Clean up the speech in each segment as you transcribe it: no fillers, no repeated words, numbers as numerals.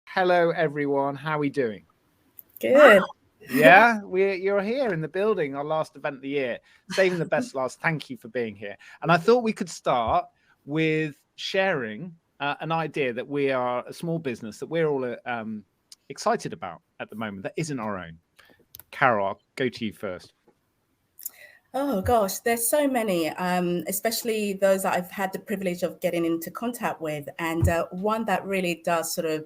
Hello, everyone. How are we doing? Good. Yeah, you're here in the building, our last event of the year, saving the best last. Thank you for being here. And I thought we could start with sharing an idea that we are a small business that we're all excited about at the moment that isn't our own. Carol, I'll go to you first. Oh gosh, there's so many, especially those that I've had the privilege of getting into contact with. And one that really does sort of,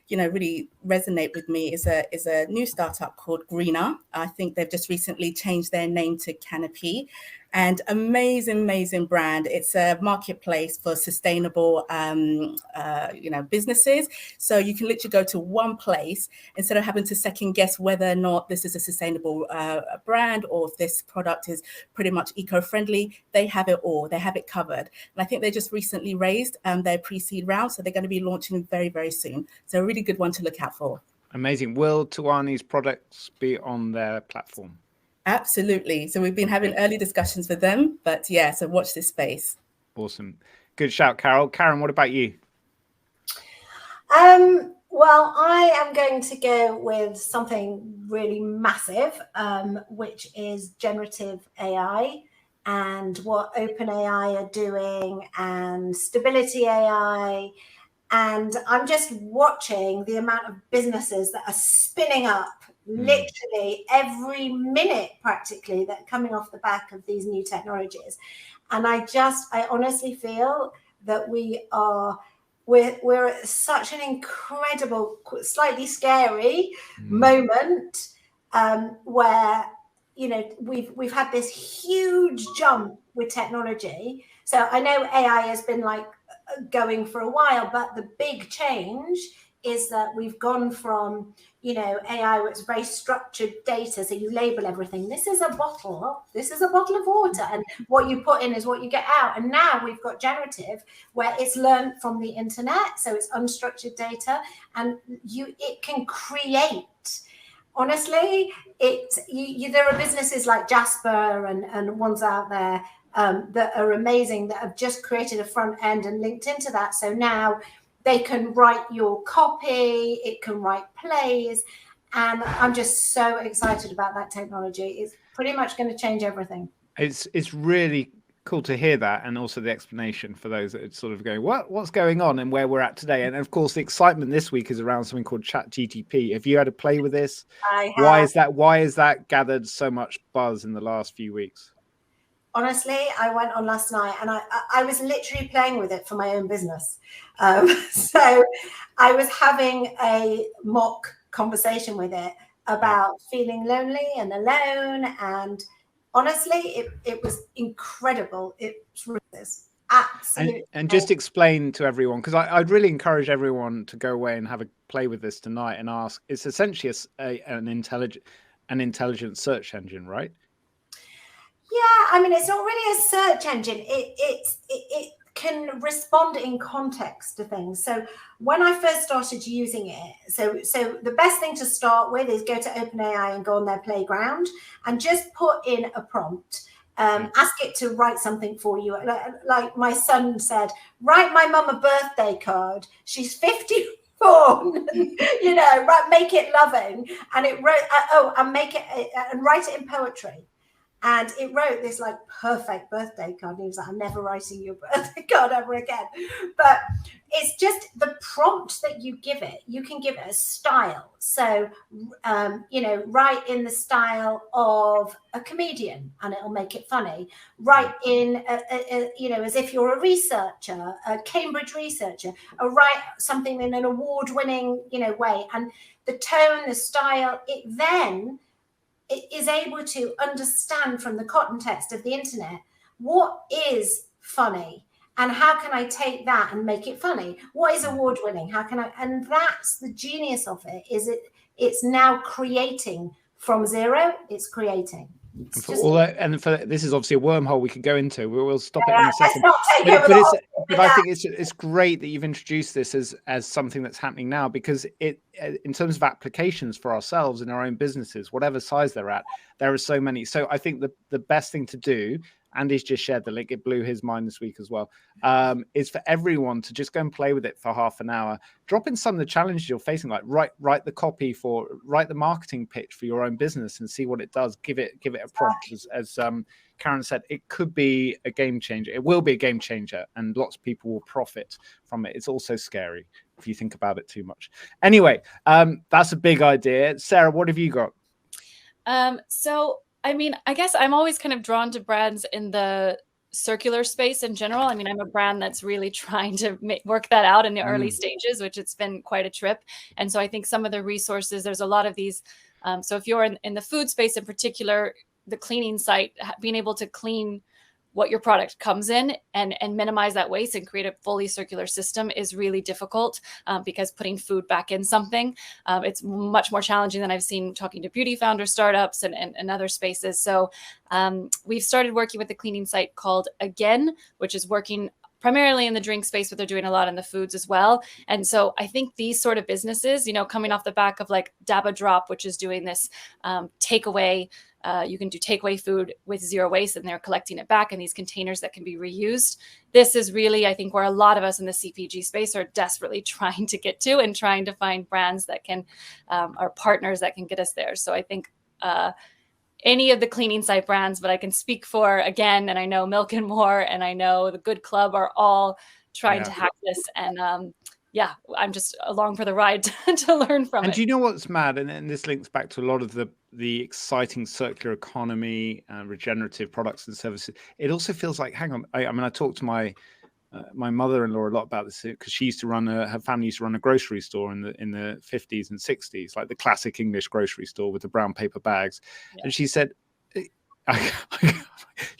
really resonate with me is a new startup called Greener. I think they've just recently changed their name to Canopy, and amazing brand. It's a marketplace for sustainable, businesses. So you can literally go to one place instead of having to second guess whether or not this is a sustainable brand or if this product is pretty much eco-friendly. They have it all. They have it covered. And I think they just recently raised their pre-seed round, so they're going to be launching very, very soon. So a really good one to look out for. Amazing. Will Tuani's products be on their platform? Absolutely. So we've been having early discussions with them, but yeah, so watch this space. Awesome. Good shout, Carol. Karen, what about you? Well, I am going to go with something really massive, which is generative AI and what OpenAI are doing and Stability AI. And I'm just watching the amount of businesses that are spinning up literally every minute practically that are coming off the back of these new technologies. And I honestly feel that we're at such an incredible, slightly scary moment where, we've had this huge jump with technology. So I know AI has been going for a while, but the big change is that we've gone from, AI, which is very structured data. So you label everything. This is a bottle of water. And what you put in is what you get out. And now we've got generative, where it's learned from the internet. So it's unstructured data, and it can create. Honestly, there are businesses like Jasper and ones out there that are amazing, that have just created a front end and linked into that. So now they can write your copy, it can write plays. And I'm just so excited about that technology. It's pretty much going to change everything. It's really cool to hear that, and also the explanation for those that are sort of going, what's going on and where we're at today. And of course, the excitement this week is around something called ChatGPT. Have you had to play with this? I have. Why is that gathered so much buzz in the last few weeks? Honestly, I went on last night and I was literally playing with it for my own business. So I was having a mock conversation with it about feeling lonely and alone. And honestly, it was incredible. It's absolutely. And just explain to everyone, because I'd really encourage everyone to go away and have a play with this tonight and ask. It's essentially an intelligent search engine, right? Yeah, I mean, it's not really a search engine. It can respond in context to things. So when I first started using it, so the best thing to start with is go to OpenAI and go on their playground and just put in a prompt. Ask it to write something for you. Like my son said, write my mum a birthday card. She's 54. Make it loving. And it wrote, and make it and write it in poetry. And it wrote this perfect birthday card. And he was like, I'm never writing you a birthday card ever again. But it's just the prompt that you give it. You can give it a style. So, write in the style of a comedian and it'll make it funny. Write in, as if you're a researcher, a Cambridge researcher, or write something in an award-winning, way. And the tone, the style, it is able to understand from the context of the internet what is funny and how can I take that and make it funny. What is award winning? How can I? And that's the genius of it. It's now creating from zero. It's creating. This is obviously a wormhole we could go into. We'll stop it in a second. but I think it's great that you've introduced this as something that's happening now, because it, in terms of applications for ourselves in our own businesses, whatever size they're at, there are so many. So I think the best thing to do, Andy's just shared the link, it blew his mind this week as well, is for everyone to just go and play with it for half an hour. Drop in some of the challenges you're facing, like write the marketing pitch for your own business and see what it does. Give it a prompt, as Karen said. It could be a game changer. It will be a game changer, and lots of people will profit from it. It's also scary if you think about it too much. Anyway, that's a big idea. Sarah, what have you got? So I mean, I guess I'm always kind of drawn to brands in the circular space in general. I mean, I'm a brand that's really trying to work that out in the early stages, which it's been quite a trip. And so I think some of the resources, there's a lot of these. So if you're in the food space in particular, the cleaning site, being able to clean what your product comes in and minimize that waste and create a fully circular system is really difficult, because putting food back in something, it's much more challenging than I've seen talking to beauty founder startups and other spaces. So we've started working with a cleaning site called Again, which is working primarily in the drink space, but they're doing a lot in the foods as well. And so I think these sort of businesses, coming off the back of like Dabba Drop, which is doing this takeaway. You can do takeaway food with zero waste, and they're collecting it back in these containers that can be reused. This is really, I think, where a lot of us in the CPG space are desperately trying to get to, and trying to find brands that can, or partners that can get us there. So I think any of the cleaning site brands, but I can speak for Again, and I know Milk and More, and I know the Good Club are all trying to hack this. And yeah, I'm just along for the ride to learn from it. And do you know what's mad? And this links back to a lot of the exciting circular economy, regenerative products and services. It also feels like, hang on, I mean, I talked to my mother-in-law a lot about this, because she used to run her family used to run a grocery store in the 50s and 60s, like the classic English grocery store with the brown paper bags. Yeah. And she said,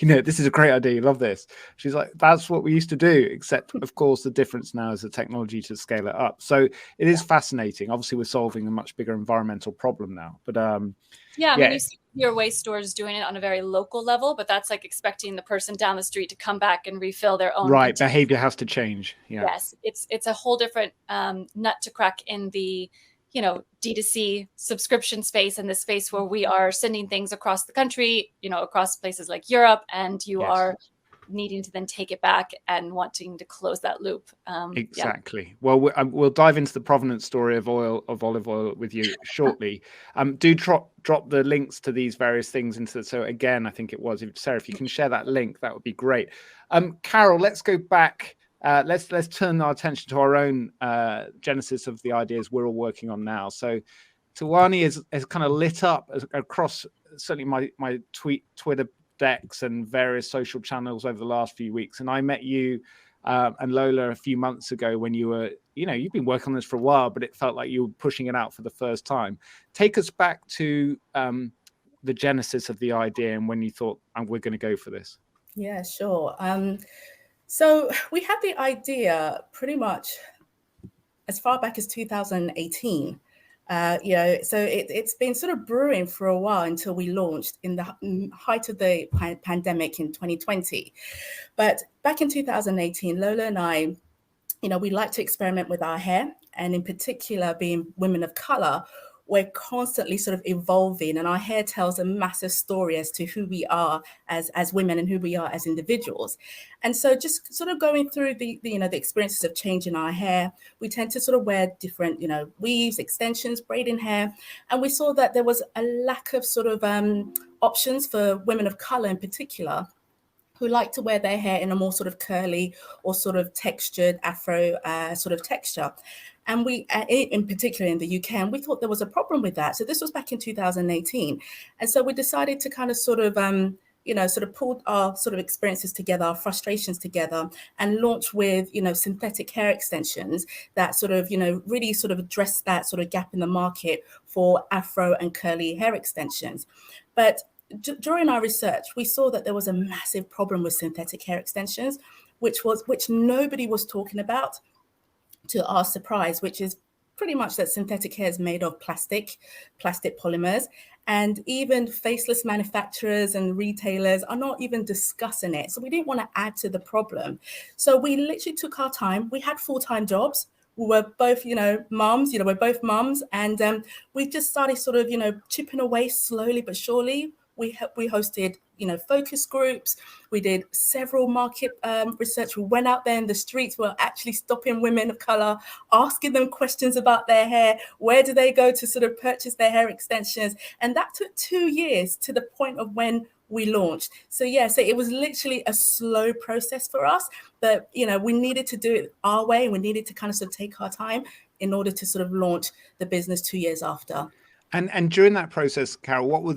this is a great idea. You love this. She's like, that's what we used to do, except of course the difference now is the technology to scale it up. So it is fascinating. Obviously, we're solving a much bigger environmental problem now. But I mean, you see your waste stores doing it on a very local level, but that's like expecting the person down the street to come back and refill their own. Right, behavior has to change. Yeah. Yes, it's a whole different nut to crack in the D2C subscription space, and the space where we are sending things across the country, across places like Europe, and you are needing to then take it back and wanting to close that loop. Exactly. Well, we'll dive into the provenance story of olive oil with you shortly. Do drop the links to these various things into. So again, I think it was, Sarah, if you can share that link, that would be great. Carol, let's go back. Let's turn our attention to our own genesis of the ideas we're all working on now. So Tawani has kind of lit up across certainly my Twitter decks and various social channels over the last few weeks. And I met you and Lola a few months ago when you were, you've been working on this for a while, but it felt like you were pushing it out for the first time. Take us back to the genesis of the idea and when you thought, we're going to go for this. Yeah, sure. So we had the idea pretty much as far back as 2018. So it's been sort of brewing for a while until we launched in the height of the pandemic in 2020. But back in 2018, Lola and I, we like to experiment with our hair, and in particular, being women of color, we're constantly sort of evolving, and our hair tells a massive story as to who we are as women and who we are as individuals. And so just sort of going through the experiences of changing our hair, we tend to sort of wear different, weaves, extensions, braiding hair. And we saw that there was a lack of sort of options for women of color in particular, who like to wear their hair in a more sort of curly or sort of textured Afro sort of texture. And we, in particular in the UK, and we thought there was a problem with that. So this was back in 2018. And so we decided to kind of sort of, sort of pull our sort of experiences together, our frustrations together, and launch with, synthetic hair extensions that sort of, really sort of address that sort of gap in the market for Afro and curly hair extensions. But during our research, we saw that there was a massive problem with synthetic hair extensions, which nobody was talking about, to our surprise, which is pretty much that synthetic hair is made of plastic polymers. And even faceless manufacturers and retailers are not even discussing it. So we didn't want to add to the problem. So we literally took our time. We had full-time jobs. We were both, mums, we're both mums. And we just started sort of, chipping away slowly but surely. We hosted, focus groups. We did several market research. We went out there in the streets. We were actually stopping women of color, asking them questions about their hair. Where do they go to sort of purchase their hair extensions? And that took 2 years to the point of when we launched. So it was literally a slow process for us, but we needed to do it our way. We needed to kind of sort of take our time in order to sort of launch the business 2 years after. And during that process, Carol, what were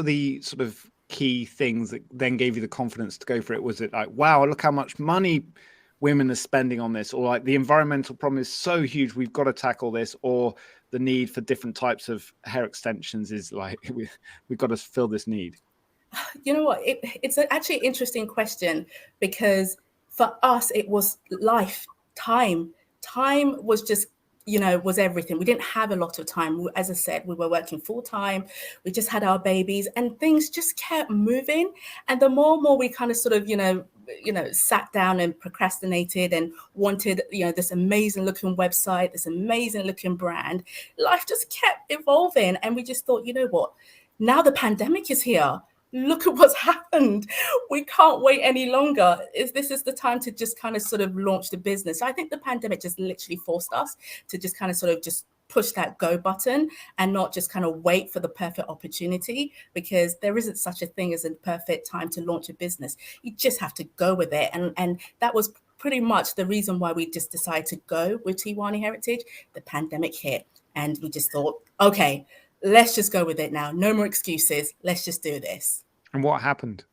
the sort of key things that then gave you the confidence to go for it? Was it like, wow, look how much money women are spending on this, or like the environmental problem is so huge, we've got to tackle this, or the need for different types of hair extensions is like, we've got to fill this need? You know what? It's actually an interesting question, because for us, it was life, time. Time was just, was everything. We didn't have a lot of time. As I said, we were working full time. We just had our babies and things just kept moving. And the more and more we kind of sort of, sat down and procrastinated and wanted, this amazing looking website, this amazing looking brand, life just kept evolving. And we just thought, you know what? Now the pandemic is here. Look at what's happened. We can't wait any longer. This is the time to just kind of sort of launch the business. So I think the pandemic just literally forced us to just kind of sort of just push that go button and not just kind of wait for the perfect opportunity, because there isn't such a thing as a perfect time to launch a business. You just have to go with it. And that was pretty much the reason why we just decided to go with Tiwani Heritage. The pandemic hit and we just thought, okay, let's just go with it now. No more excuses. Let's just do this. And what happened?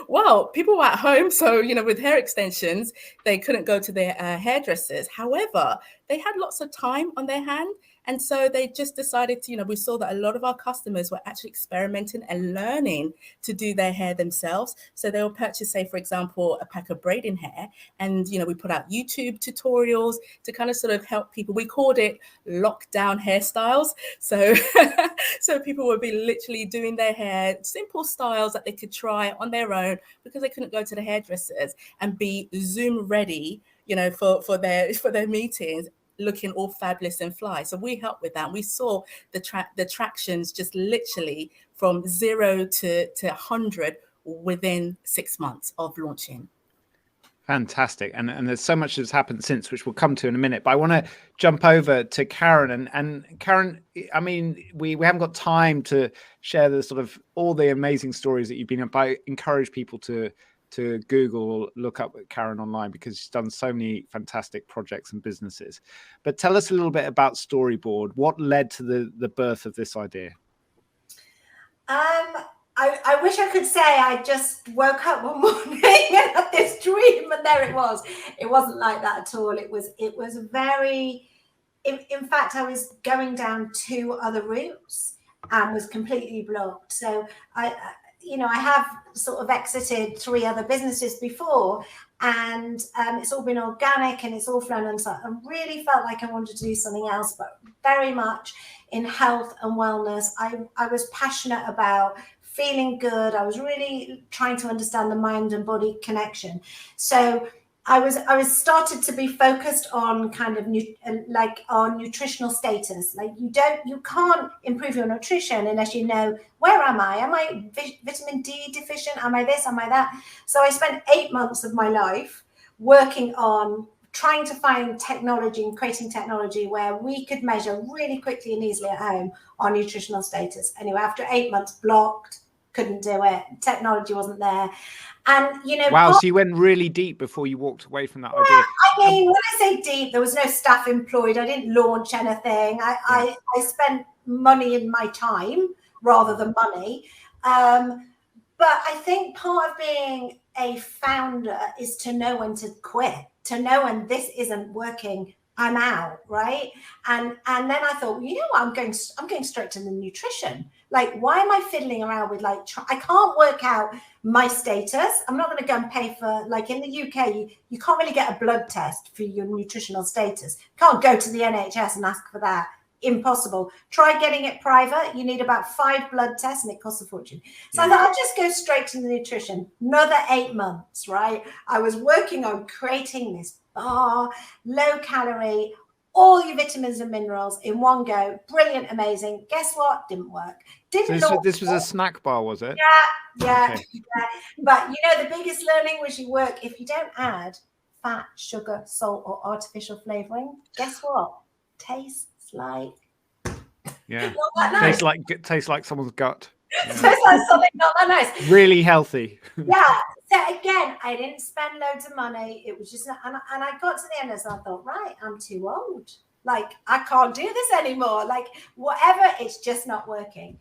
Well, people were at home. So, with hair extensions, they couldn't go to their hairdressers. However, they had lots of time on their hand. And so they just decided to, we saw that a lot of our customers were actually experimenting and learning to do their hair themselves. So they will purchase, say, for example, a pack of braiding hair. And, we put out YouTube tutorials to kind of sort of help people. We called it lockdown hairstyles. So, so people would be literally doing their hair, simple styles that they could try on their own because they couldn't go to the hairdressers, and be Zoom ready, for their meetings, looking all fabulous and fly. So we helped with that. We saw the tractions just literally from 0 to 100 within 6 months of launching. Fantastic. And there's so much that's happened since, which we'll come to in a minute. But I want to jump over to Karen. And Karen, I mean, we haven't got time to share the sort of all the amazing stories that you've been on, but I encourage people to Google, look up Karen online, because she's done so many fantastic projects and businesses. But tell us a little bit about Storyboard. What led to the birth of this idea? I wish I could say I just woke up one morning and had this dream and there it was. It wasn't like that at all. It was very, in fact, I was going down 2 other routes and was completely blocked. So I have sort of exited 3 other businesses before, and it's all been organic and it's all flown. And so I really felt like I wanted to do something else, but very much in health and wellness. I was passionate about feeling good. I was really trying to understand the mind and body connection. So I was started to be focused on kind of on nutritional status. Like you can't improve your nutrition unless you know, where am I? Am I vitamin D deficient? Am I this? Am I that? So I spent 8 months of my life working on trying to find technology and creating technology where we could measure really quickly and easily at home our nutritional status. Anyway, after 8 months, blocked, couldn't do it. Technology wasn't there. And, wow, so you went really deep before you walked away from that idea. I mean, when I say deep, there was no staff employed. I didn't launch anything. I spent money in my time rather than money. But I think part of being a founder is to know when to quit, to know when this isn't working I'm out, right? And then I thought, you know what, I'm going straight to the nutrition. Like, why am I fiddling around with like I can't work out my status. I'm not going to go and pay for, like, in the UK, you can't really get a blood test for your nutritional status. You can't go to the NHS and ask for that. Impossible. Try getting it private. You need about 5 blood tests and it costs a fortune. So I thought I'll just go straight to the nutrition. Another 8 months, right? I was working on creating this bar, low calorie, all your vitamins and minerals in one go. Brilliant, amazing. Guess what? Didn't work. So this was a snack bar, was it? Yeah, Okay. yeah. But you know, the biggest learning was you work, if you don't add fat, sugar, salt, or artificial flavoring, guess what? Tastes like Yeah. not that nice. Tastes like someone's gut. Yeah. Tastes like something not that nice. Really healthy. Yeah. So again, I didn't spend loads of money. It was just, and I got to the end and I thought, right, I'm too old. Like, I can't do this anymore. Like, whatever, it's just not working.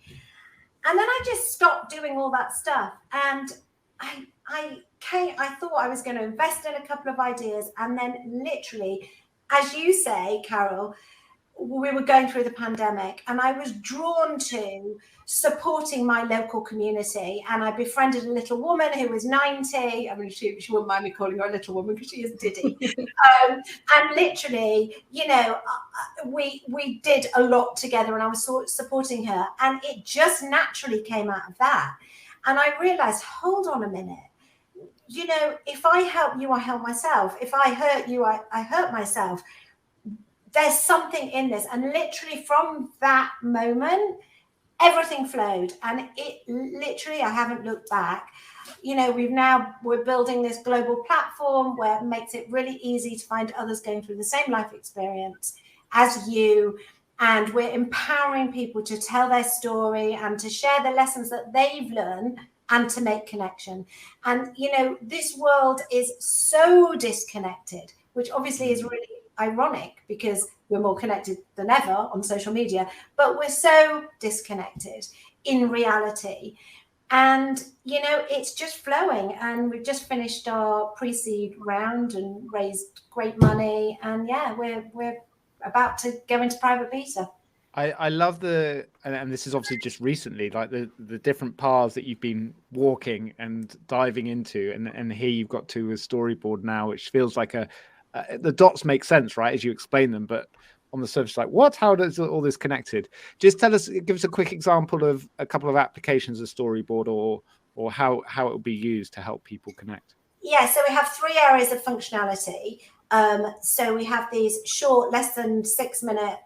And then I just stopped doing all that stuff. And I thought I was going to invest in a couple of ideas. And then literally, as you say, Carol, we were going through the pandemic and I was drawn to supporting my local community. And I befriended a little woman who was 90. I mean, she wouldn't mind me calling her a little woman because she is Diddy. And literally, you know, we did a lot together and I was supporting her. And it just naturally came out of that. And I realized, hold on a minute. You know, if I help you, I help myself. If I hurt you, I hurt myself. There's something in this. And literally from that moment, everything flowed. And it literally, I haven't looked back. You know, we're building this global platform where it makes it really easy to find others going through the same life experience as you. And we're empowering people to tell their story and to share the lessons that they've learned and to make connection. And, you know, this world is so disconnected, which obviously is really ironic because we're more connected than ever on social media, but we're so disconnected in reality. And, you know, it's just flowing. And we've just finished our pre-seed round and raised great money. And yeah, we're about to go into private beta. I love and this is obviously just recently, like the different paths that you've been walking and diving into, and here you've got to a storyboard now, which feels like the dots make sense, right, as you explain them, but on the surface, like, what? How does all this connected? Just give us a quick example of a couple of applications of storyboard, or how it will be used to help people connect. Yeah, so we have 3 areas of functionality. So we have these short, less than 6-minute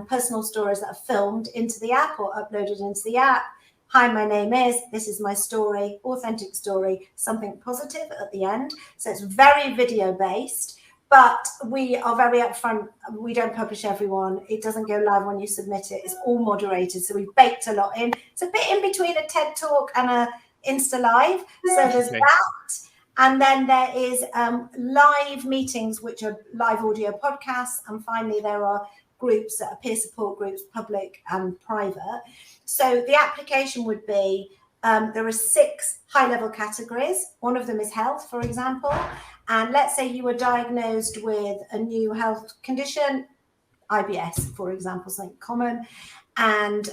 personal stories that are filmed into the app or uploaded into the app. Hi, my name is, this is my story, authentic story, something positive at the end. So it's very video based, but we are very upfront. We don't publish everyone. It doesn't go live when you submit it. It's all moderated. So we've baked a lot in. It's a bit in between a TED Talk and a Insta Live. So there's that. And then there is live meetings, which are live audio podcasts. And finally, there are groups that are peer support groups, public and private. So the application would be, there are 6 high-level categories. One of them is health, for example. And let's say you were diagnosed with a new health condition, IBS, for example, something common. And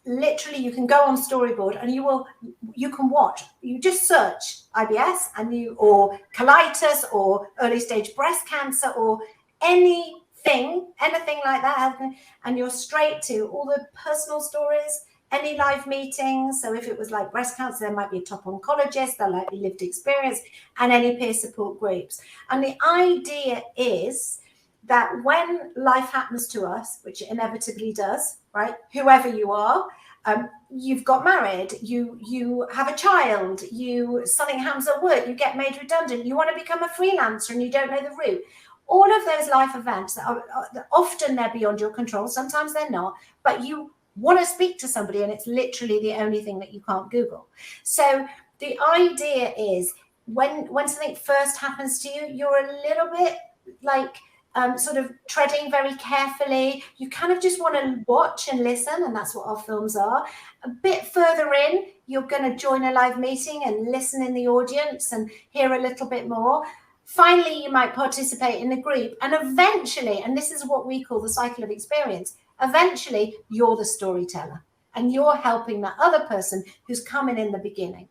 literally you can go on Storyboard and you can watch. You just search IBS or colitis or early stage breast cancer or anything like that, and you're straight to all the personal stories, any live meetings. So if it was like breast cancer, there might be a top oncologist, there might be lived experience, and any peer support groups. And the idea is that when life happens to us, which it inevitably does, right? Whoever you are, you've got married, you have a child, something happens at work, you get made redundant, you want to become a freelancer and you don't know the route. All of those life events that are often they're beyond your control, sometimes they're not, but you want to speak to somebody and it's literally the only thing that you can't Google. So the idea is when something first happens to you, you're a little bit like sort of treading very carefully. You kind of just want to watch and listen, and that's what our films are. A bit further in, you're going to join a live meeting and listen in the audience and hear a little bit more. Finally, you might participate in a group, and eventually, and this is what we call the cycle of experience, eventually you're the storyteller and you're helping that other person who's coming in the beginning.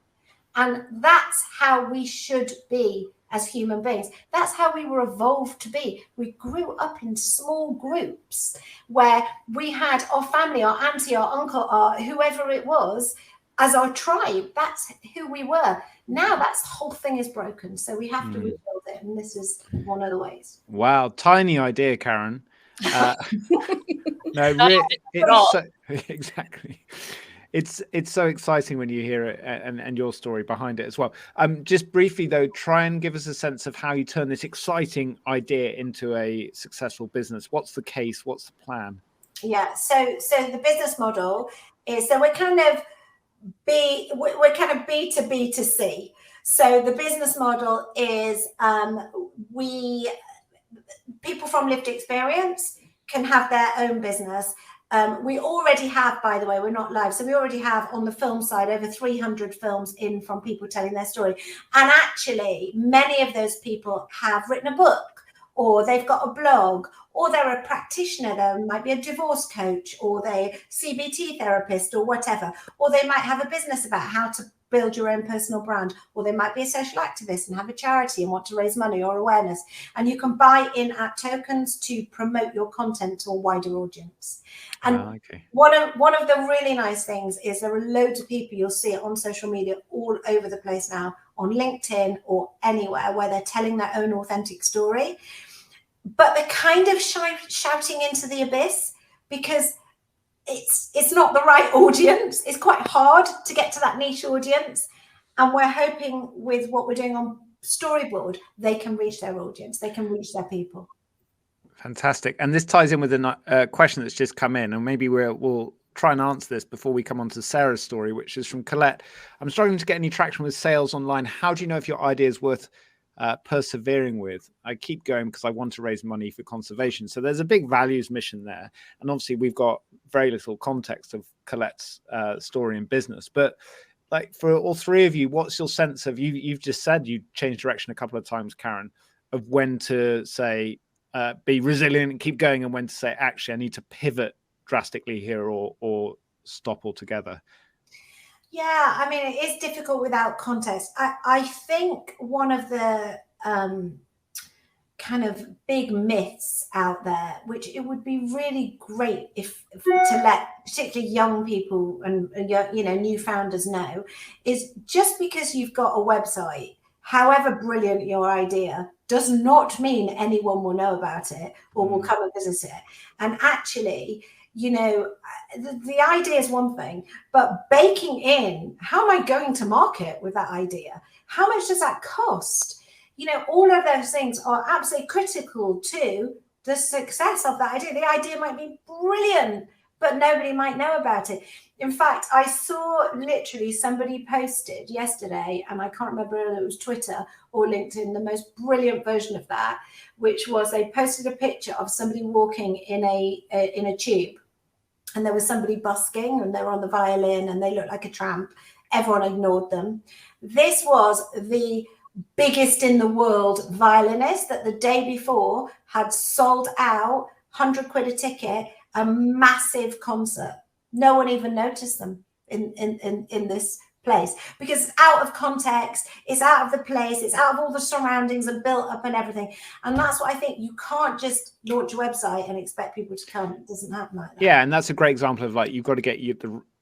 And that's how we should be as human beings. That's how we were evolved to be. We grew up in small groups where we had our family, our auntie, our uncle, our whoever it was, as our tribe. That's who we were. Now that whole thing is broken. So we have to rebuild it. And this is one of the ways. Wow. Tiny idea, Karen. No, exactly. It's so exciting when you hear it and your story behind it as well. Just briefly though, try and give us a sense of how you turn this exciting idea into a successful business. What's the case? What's the plan? Yeah. So the business model is, so we're kind of B to B to C. So the business model is people from lived experience can have their own business. We already have, by the way, we're not live. So we already have on the film side over 300 films in from people telling their story. And actually, many of those people have written a book, or they've got a blog, or they're a practitioner. They might be a divorce coach, or they're CBT therapist, or whatever. Or they might have a business about how to build your own personal brand, or they might be a social activist and have a charity and want to raise money or awareness. And you can buy in-app tokens to promote your content to a wider audience. And one of the really nice things is there are loads of people, you'll see it on social media all over the place now, on LinkedIn or anywhere, where they're telling their own authentic story. But they're kind of shouting into the abyss because it's not the right audience. It's quite hard to get to that niche audience. And we're hoping with what we're doing on Storyboard, they can reach their audience. They can reach their people. Fantastic. And this ties in with a question that's just come in, and maybe we'll try and answer this before we come on to Sarah's story, which is from Colette. I'm struggling to get any traction with sales online. How do you know if your idea is worth persevering with? I keep going because I want to raise money for conservation. So there's a big values mission there. And obviously we've got very little context of Colette's story and business. But like for all three of you, what's your sense of, you've just said you changed direction a couple of times, Karen, of when to say, be resilient and keep going, and when to say, actually, I need to pivot drastically here or stop altogether? Yeah, I mean, it is difficult without context. I think one of the kind of big myths out there, which it would be really great if to let particularly young people and new founders know, is just because you've got a website, however brilliant your idea, does not mean anyone will know about it or will come and visit it. And actually, the idea is one thing, but baking in, how am I going to market with that idea? How much does that cost? All of those things are absolutely critical to the success of that idea. The idea might be brilliant, but nobody might know about it. In fact, I saw literally somebody posted yesterday, and I can't remember whether it was Twitter or LinkedIn, the most brilliant version of that, which was they posted a picture of somebody walking in a tube. And there was somebody busking, and they were on the violin, and they looked like a tramp. Everyone ignored them. This was the biggest in the world violinist that the day before had sold out 100 quid a ticket, a massive concert. No one even noticed them in this place because it's out of context, it's out of the place, it's out of all the surroundings and built up and everything. And that's what I think. You can't just launch a website and expect people to come. It doesn't happen like that. Yeah, and that's a great example of like, you've got to get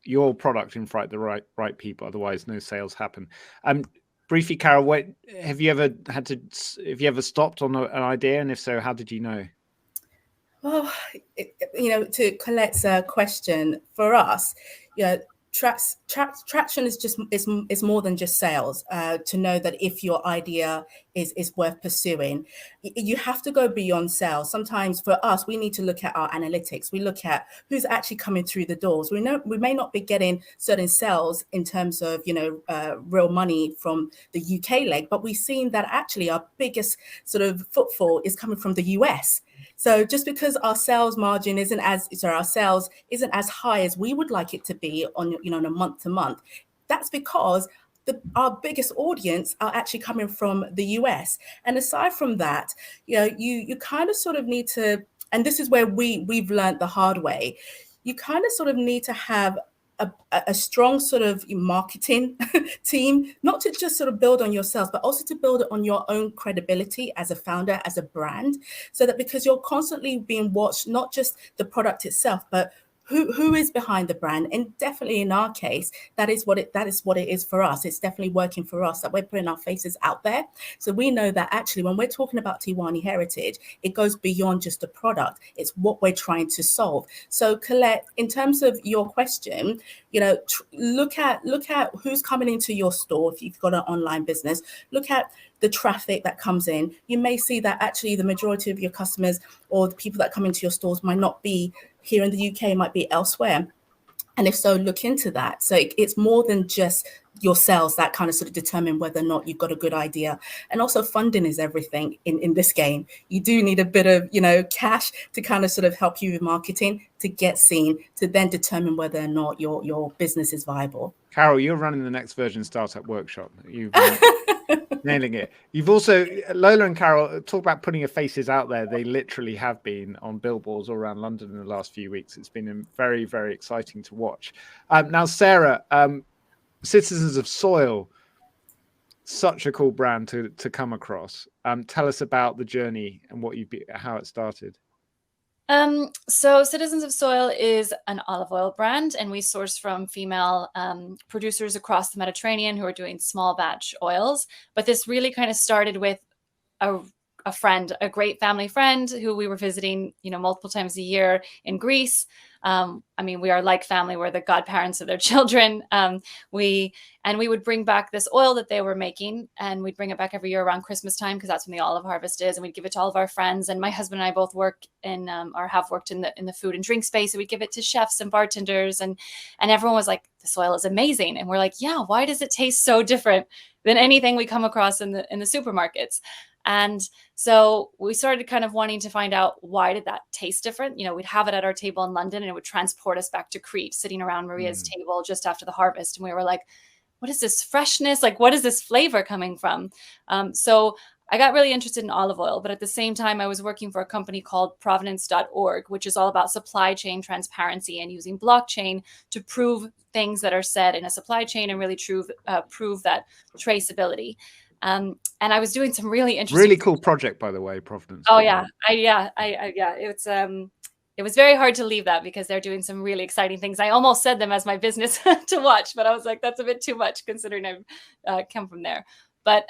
your product in front of the right people, otherwise no sales happen. Briefly, Carol, have you ever stopped on an idea, and if so, how did you know? Well, to Colette's question, for us, traction is more than just sales. To know that if your idea is worth pursuing, you have to go beyond sales. Sometimes for us, we need to look at our analytics. We look at who's actually coming through the doors. We know we may not be getting certain sales in terms of real money from the UK leg, but we've seen that actually our biggest sort of footfall is coming from the US. So just because our sales margin isn't as high as we would like it to be on a month to month, that's because our biggest audience are actually coming from the US. And aside from that, you kind of sort of need to, and this is where we've learned the hard way, you kind of sort of need to have a strong sort of marketing team, not to just sort of build on yourself, but also to build on your own credibility as a founder, as a brand, so that because you're constantly being watched, not just the product itself, but who is behind the brand. And definitely in our case, that is what it is for us. It's definitely working for us, that we're putting our faces out there. So we know that actually when we're talking about Tiwani heritage, it goes beyond just the product. It's what we're trying to solve. So Colette, in terms of your question, look at who's coming into your store. If you've got an online business, look at the traffic that comes in. You may see that actually the majority of your customers or the people that come into your stores might not be here in the UK, might be elsewhere. And if so, look into that. So it's more than just your sales that kind of sort of determine whether or not you've got a good idea. And also funding is everything in this game. You do need a bit of, cash to kind of sort of help you with marketing, to get seen, to then determine whether or not your business is viable. Carol, you're running the Next Version Startup Workshop. You've nailing it. You've also, Lola and Carol, talk about putting your faces out there. They literally have been on billboards all around London in the last few weeks. It's been very, very exciting to watch. Now, Sarah, Citizens of Soil, such a cool brand to come across. Tell us about the journey and how it started. So Citizens of Soil is an olive oil brand, and we source from female producers across the Mediterranean who are doing small batch oils. But this really kind of started with a friend, a great family friend who we were visiting, multiple times a year in Greece. We are like family. We're the godparents of their children. We would bring back this oil that they were making, and we'd bring it back every year around Christmas time, because that's when the olive harvest is, and we'd give it to all of our friends. And my husband and I both work in or have worked in the food and drink space, so we'd give it to chefs and bartenders, and everyone was like, "This oil is amazing," and we're like, "Yeah, why does it taste so different than anything we come across in the supermarkets?" And so we started kind of wanting to find out, why did that taste different? We'd have it at our table in London, and it would transport us back to Crete, sitting around Maria's table just after the harvest. And we were like, what is this freshness? Like, what is this flavor coming from? So I got really interested in olive oil, but at the same time, I was working for a company called Provenance.org, which is all about supply chain transparency and using blockchain to prove things that are said in a supply chain and really prove that traceability. And I was doing some really interesting, really cool project, by the way, Provenance. Oh yeah, it was very hard to leave that, because they're doing some really exciting things. I almost said them as my business to watch, but I was like, that's a bit too much considering I've come from there. But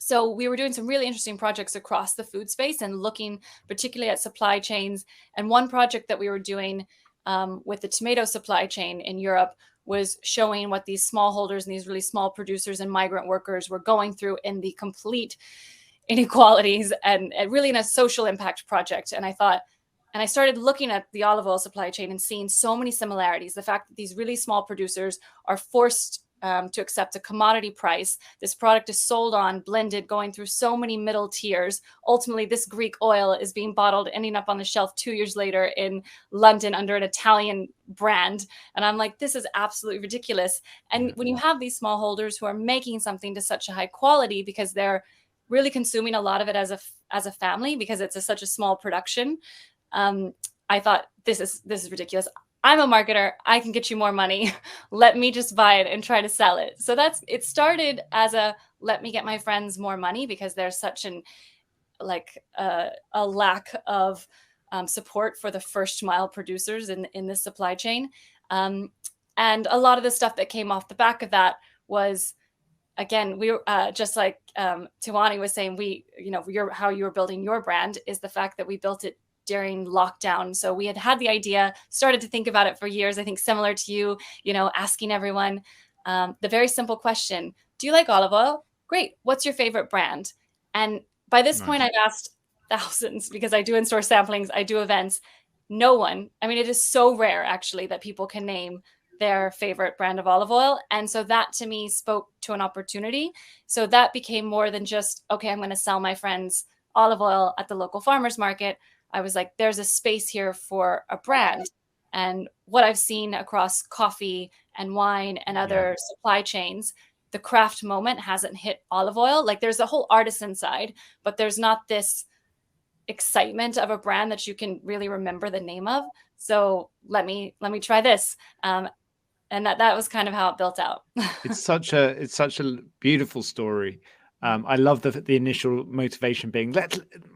so we were doing some really interesting projects across the food space and looking particularly at supply chains. And one project that we were doing with the tomato supply chain in Europe was showing what these smallholders and these really small producers and migrant workers were going through in the complete inequalities, and really in a social impact project. And I started looking at the olive oil supply chain and seeing so many similarities. The fact that these really small producers are forced to accept a commodity price. This product is sold on, blended, going through so many middle tiers. Ultimately, this Greek oil is being bottled, ending up on the shelf 2 years later in London under an Italian brand. And I'm like, this is absolutely ridiculous. And when you have these smallholders who are making something to such a high quality, because they're really consuming a lot of it as a family, because it's such a small production, I thought, this is ridiculous. I'm a marketer. I can get you more money. Let me just buy it and try to sell it. So it started as let me get my friends more money, because there's such a lack of support for the first mile producers in this supply chain. And a lot of the stuff that came off the back of that was, again, we were just like Tiwani was saying, how you were building your brand is the fact that we built it during lockdown. So we had the idea, started to think about it for years, I think similar to you, asking everyone the very simple question, do you like olive oil? Great. What's your favorite brand? And by this point, I've asked thousands, because I do in-store samplings, I do events. No one, it is so rare actually that people can name their favorite brand of olive oil. And so that to me spoke to an opportunity. So that became more than just, okay, I'm going to sell my friends olive oil at the local farmer's market. I was like, there's a space here for a brand. And what I've seen across coffee and wine and other supply chains the craft moment hasn't hit olive oil. Like there's a whole artisan side, but there's not this excitement of a brand that you can really remember the name of. So let me try this. And that was kind of how it built out. It's such a beautiful story. I love the initial motivation being,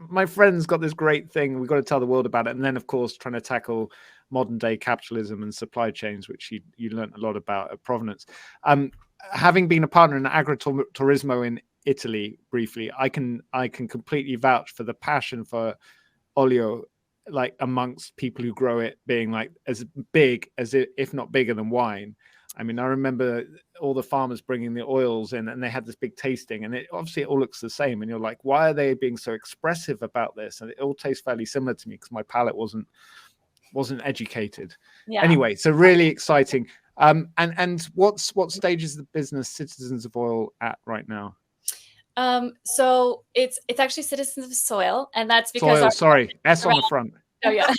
my friend's got this great thing, we've got to tell the world about it. And then, of course, trying to tackle modern day capitalism and supply chains, which you learned a lot about at Provenance. Having been a partner in Agriturismo in Italy briefly, I can completely vouch for the passion for olio, like amongst people who grow it, being like as big as it, if not bigger than wine. I mean, I remember all the farmers bringing the oils in, and they had this big tasting, and it all looks the same. And you're like, why are they being so expressive about this? And it all tastes fairly similar to me because my palate wasn't educated. Yeah. Anyway, so really exciting. And what stage is the business Citizens of Oil at right now? So it's actually Citizens of Soil, and that's because Soil, S on the front. Oh yeah,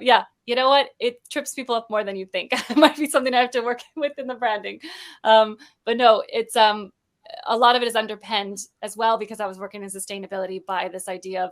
yeah. You know what? It trips people up more than you think. It might be something I have to work with in the branding. But no, it's a lot of it is underpinned as well because I was working in sustainability by this idea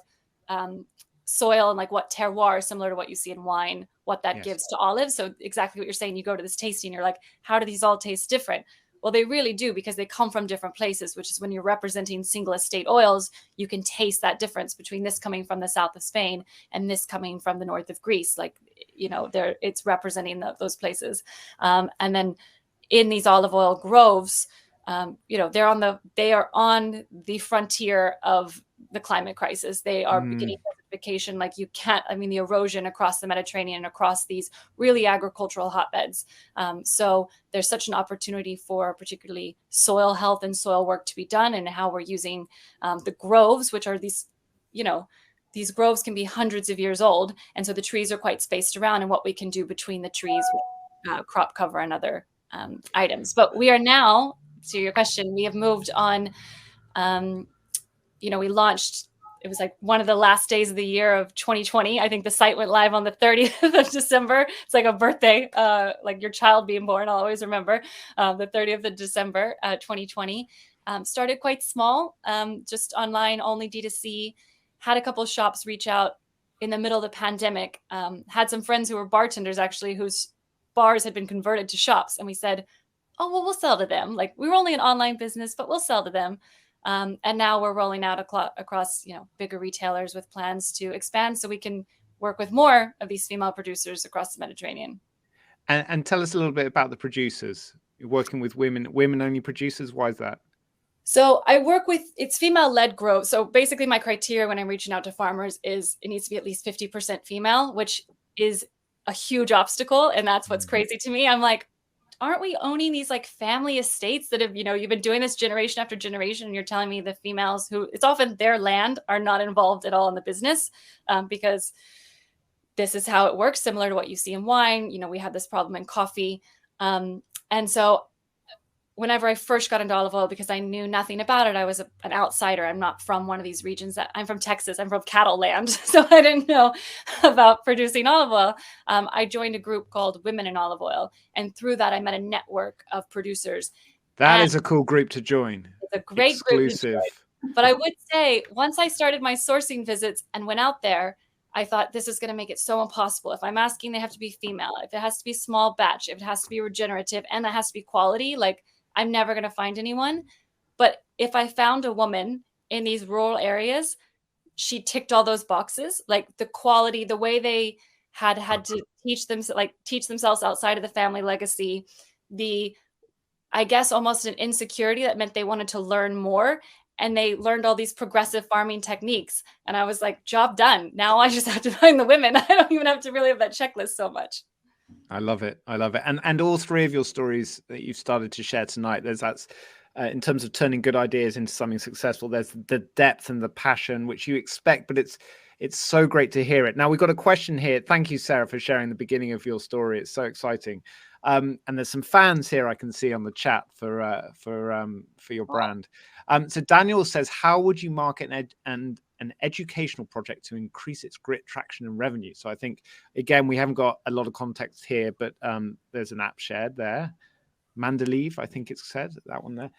of soil and like what terroir, similar to what you see in wine, what that gives to olives. So exactly what you're saying, you go to this tasting, you're like, how do these all taste different? Well, they really do because they come from different places, which is when you're representing single estate oils, you can taste that difference between this coming from the south of Spain and this coming from the north of Greece. Like, you know, it's representing those places. And then in these olive oil groves, you know, they are on the frontier of the climate crisis. They are beginning desertification. Like you can't, I mean, the erosion across the Mediterranean, across these really agricultural hotbeds. So there's such an opportunity for particularly soil health and soil work to be done, and how we're using the groves, which are these, you know, these groves can be hundreds of years old. And so the trees are quite spaced around, and what we can do between the trees, crop cover and other items. But we are now, to your question, we have moved on. You know, we launched, it was like one of the last days of the year of 2020. I think the site went live on the 30th of December. It's like a birthday, like your child being born. I'll always remember the 30th of December, 2020. Started quite small, just online, only D2C. Had a couple of shops reach out in the middle of the pandemic. Had some friends who were bartenders actually, whose bars had been converted to shops. And we said, oh, well, we'll sell to them. Like we were only an online business, but we'll sell to them. And now we're rolling out across, you know, bigger retailers with plans to expand so we can work with more of these female producers across the Mediterranean. And tell us a little bit about the producers. You're working with women-only producers. Why is that? So I work with, it's female-led growth. So basically my criteria when I'm reaching out to farmers is it needs to be at least 50% female, which is a huge obstacle. And that's what's crazy to me. I'm like, aren't we owning these like family estates that have, you know, you've been doing this generation after generation, and you're telling me the females who, it's often their land, are not involved at all in the business, because this is how it works, similar to what you see in wine. You know, we had this problem in coffee. And so whenever I first got into olive oil, because I knew nothing about it, I was an outsider. I'm not from one of these regions. I'm from Texas. I'm from cattle land. So I didn't know about producing olive oil. I joined a group called Women in Olive Oil. And through that, I met a network of producers. That is a cool group to join. It's a great exclusive group to join. But I would say once I started my sourcing visits and went out there, I thought this is going to make it so impossible. If I'm asking, they have to be female. If it has to be small batch, if it has to be regenerative, and it has to be quality, like I'm never going to find anyone. But if I found a woman in these rural areas, she ticked all those boxes, like the quality, the way they had to teach themselves outside of the family legacy, I guess almost an insecurity that meant they wanted to learn more. And they learned all these progressive farming techniques. And I was like, job done. Now I just have to find the women. I don't even have to really have that checklist so much. I love it. I love it. And all three of your stories that you've started to share tonight, that's in terms of turning good ideas into something successful. There's the depth and the passion which you expect, but it's so great to hear it. Now we've got a question here. Thank you, Sarah, for sharing the beginning of your story. It's so exciting. And there's some fans here I can see on the chat for your brand. So Daniel says, how would you market an educational project to increase its grit, traction, and revenue? So I think, again, we haven't got a lot of context here, but there's an app shared there. Mandaleave, I think it's said, that one there.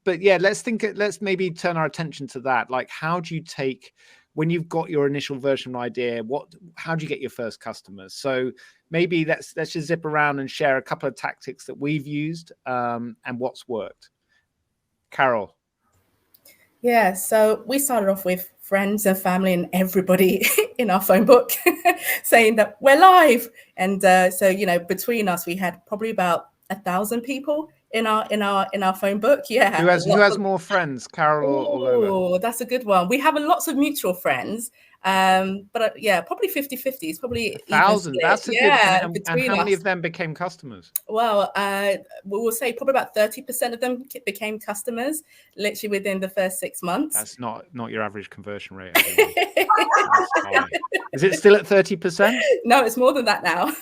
But yeah, let's maybe turn our attention to that. Like, how do you take, when you've got your initial version of an idea, how do you get your first customers? So maybe let's just zip around and share a couple of tactics that we've used and what's worked. Carol. Yeah, so we started off with friends and family and everybody in our phone book saying that we're live. And so, you know, between us, we had probably about 1,000 people in our phone book. Yeah. Who has more friends, Carol or Lola? Oh, that's a good one. We have lots of mutual friends. But yeah, probably 50-50. It's probably 1,000. That's a good. And how many us. of them became customers? Well, we will say probably about 30% of them became customers literally within the first 6 months. That's not your average conversion rate. Is it still at 30%? No, it's more than that now.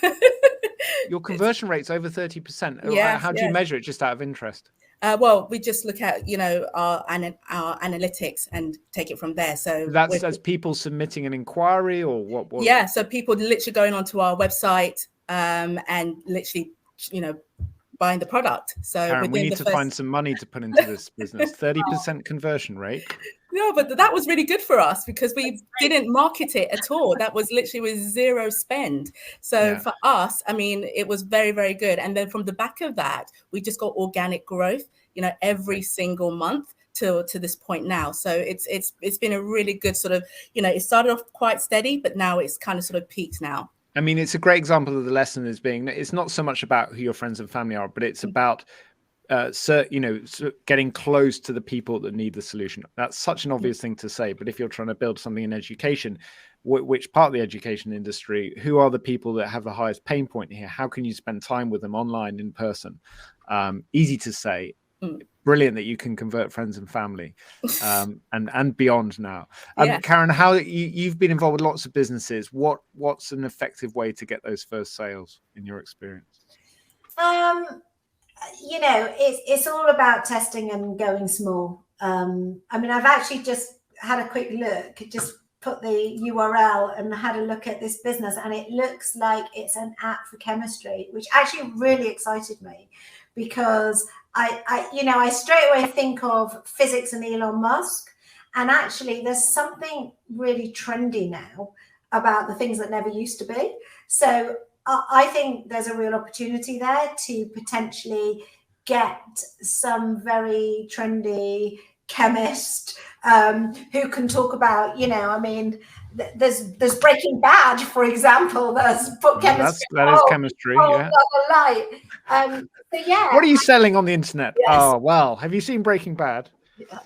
Your conversion rate's over 30%. Yeah. How do you measure it, just out of interest? Well, we just look at, you know, our analytics and take it from there. So that's as people submitting an inquiry or what? Yeah, so people literally going onto our website and literally, you know, buying the product. So Karen, we need to find some money to put into this business. 30% conversion rate. No, but that was really good for us because we didn't market it at all. That was literally with zero spend. So for us, I mean, it was very, very good. And then from the back of that, we just got organic growth, you know, every single month to this point now. So it's been a really good sort of, you know, it started off quite steady, but now it's kind of sort of peaked now. I mean, it's a great example of the lesson is being, it's not so much about who your friends and family are, but it's about getting close to the people that need the solution. That's such an obvious thing to say, but if you're trying to build something in education, which part of the education industry, who are the people that have the highest pain point here? How can you spend time with them online, in person? Easy to say. Brilliant that you can convert friends and family and beyond now. Karen, how you've been involved with lots of businesses. What's an effective way to get those first sales in your experience? You know, it's all about testing and going small. I mean, I've actually just had a quick look, just put the URL and had a look at this business, and it looks like it's an app for chemistry, which actually really excited me because I straight away think of physics and Elon Musk, and actually there's something really trendy now about the things that never used to be. So I think there's a real opportunity there to potentially get some very trendy chemist who can talk about, you know, I mean, there's Breaking Bad, for example. There's book chemistry. That is chemistry. Yeah. So yeah. What are you selling on the internet? Yes. Oh well, have you seen Breaking Bad? Yeah.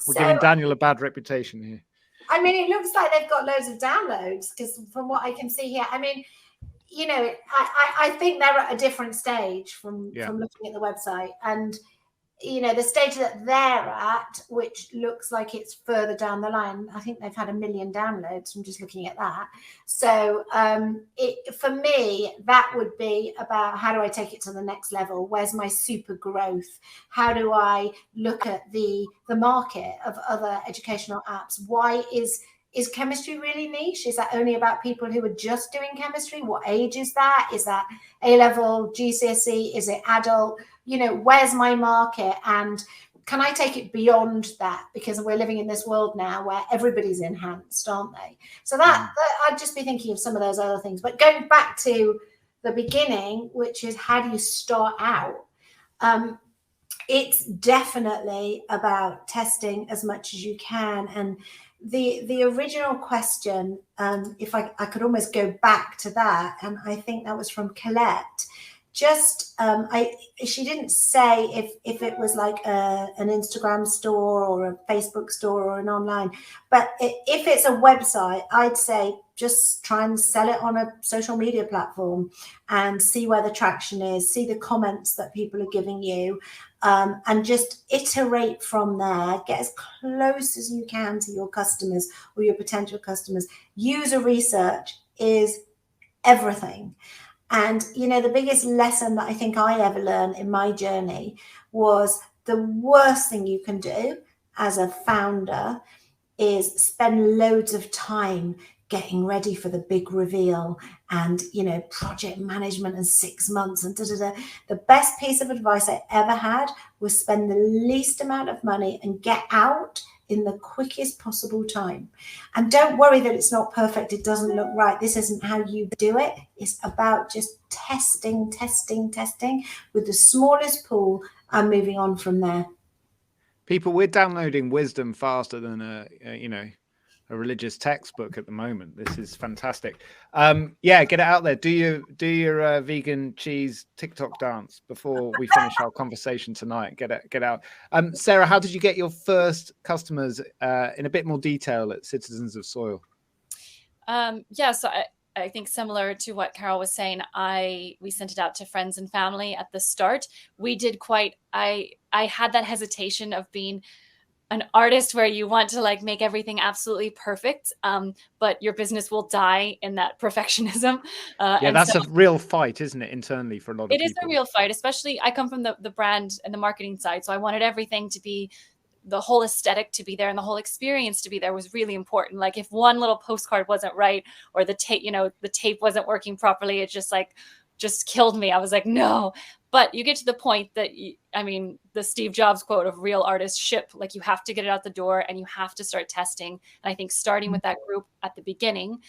We're giving Daniel a bad reputation here. I mean, it looks like they've got loads of downloads because from what I can see here, I mean, you know, I think they're at a different stage from looking at the website, and you know, the stage that they're at, which looks like it's further down the line. I think they've had 1 million downloads from just looking at that. So for me, that would be about how do I take it to the next level? Where's my super growth? How do I look at the market of other educational apps? Why is chemistry really niche? Is that only about people who are just doing chemistry? What age is that? Is that A-level, GCSE? Is it adult? You know, where's my market? And can I take it beyond that? Because we're living in this world now where everybody's enhanced, aren't they? So that I'd just be thinking of some of those other things. But going back to the beginning, which is how do you start out? It's definitely about testing as much as you can. And the original question, if I could almost go back to that, and I think that was from Colette. Just she didn't say if it was like an Instagram store or a Facebook store or an online, but if it's a website, I'd say just try and sell it on a social media platform and see where the traction is, see the comments that people are giving you, and just iterate from there. Get as close as you can to your customers or your potential customers. User research is everything. And, you know, the biggest lesson that I think I ever learned in my journey was the worst thing you can do as a founder is spend loads of time getting ready for the big reveal and, project management and 6 months and The best piece of advice I ever had was spend the least amount of money and get out in the quickest possible time. And don't worry that it's not perfect. It doesn't look right. This isn't how you do it. It's about just testing with the smallest pool and moving on from there. People, we're downloading wisdom faster than a religious textbook at the moment. This is fantastic. Get it out there. Do your vegan cheese TikTok dance before we finish our conversation tonight. Get out. Sarah, how did you get your first customers in a bit more detail at Citizens of Soil? So I think similar to what Carol was saying, we sent it out to friends and family at the start. We did I had that hesitation of being an artist where you want to make everything absolutely perfect, but your business will die in that perfectionism. That's a real fight, isn't it, internally for a lot of people? It is a real fight, especially I come from the brand and the marketing side. So I wanted everything to be, the whole aesthetic to be there and the whole experience to be there was really important. Like if one little postcard wasn't right or the tape wasn't working properly, it just killed me. I was like, no. But you get to the point that, the Steve Jobs quote of real artists ship, you have to get it out the door and you have to start testing. And I think starting with that group at the beginning,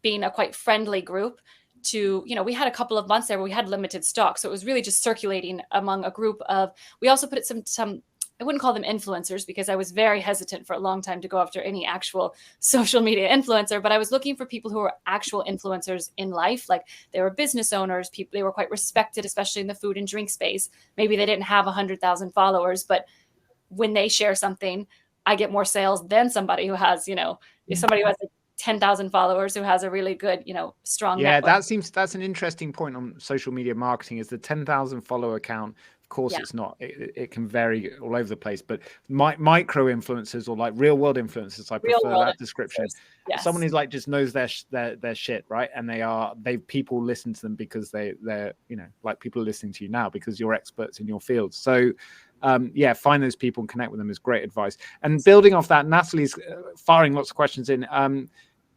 being a quite friendly group we had a couple of months there where we had limited stock. So it was really just circulating among a group of, we also put some I wouldn't call them influencers because I was very hesitant for a long time to go after any actual social media influencer, but I was looking for people who were actual influencers in life. Like they were business owners, people, they were quite respected, especially in the food and drink space. Maybe they didn't have 100,000 followers, but when they share something, I get more sales than somebody who has, if somebody who has 10,000 followers who has a really good, strong network. That's an interesting point on social media marketing is the 10,000 follower account. Of course, it's not. It can vary all over the place. But micro influencers or real world influencers, I prefer that description. Yes. Someone who's just knows their shit, right? And people listen to them because they're people are listening to you now because you're experts in your field. So find those people and connect with them is great advice. And building off that, Natalie's firing lots of questions in.